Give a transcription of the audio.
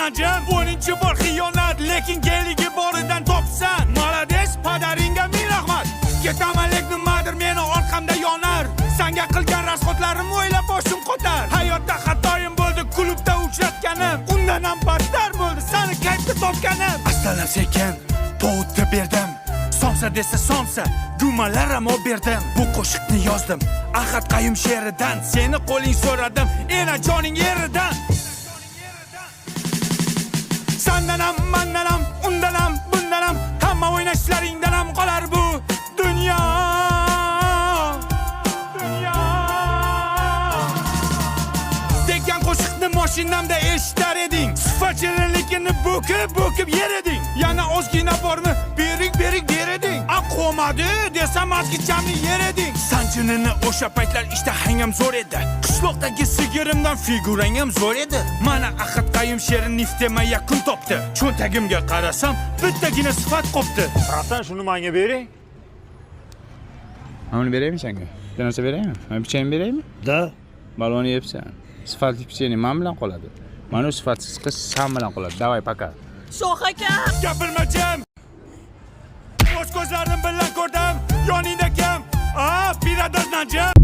najm 10-chi bor xiyonat, lekin geligi boridan topsan. Malades, padaringga ming rahmat. Ketaman lek nimadir meni orqamda yonar. Senga qilgan rasxotlarim o'ylab boshim qotar. Hayotda xatoyim bo'ldi, klubda uchratganim. Undan ham battar bo'ldi, seni qaytda topganim. Aslab sekin to'g'itib berdim. Somsa desa somsa, gumalar ham berdim. Bu qo'shiqni yozdim Ahad Qayum she'ridan. Seni qo'ling so'radim, ena joning yeridan. Sendan ham, mendan ham, undan ham, bundan ham, hamma o'ynashlaringdan ham qolar bu dunyo. Degan qo'shiqni mashinamda eshitar eding. Sifatchilikni bo'kib yer eding. Yana ozgina bormi? Berik der eding. Aqomadi desam azgichamni yer eding. Sanjinini o'sha paytlar ishtahang ham zo'r edi. Qishloqdagi sigirimdan figurang ham zo'r edi. Mana Ahad Qayum she'ri niftema yakun topdi. Cho'ntagimga qarasam, bittagina sifat qopti. Rastan shuni menga bering. Mana beraymi senga? Bir narsa beraymi? Mana pichang beraymi? Da. Balonni yebsan. Sifatli pichang men bilan qoladi. Mana sifatsiz qiz sen bilan qoladi. Davay paka. Shoh aka. Gapirma jam. O'z ko'zlarim bilan ko'rdim, yoningda kim? Biradar Najm.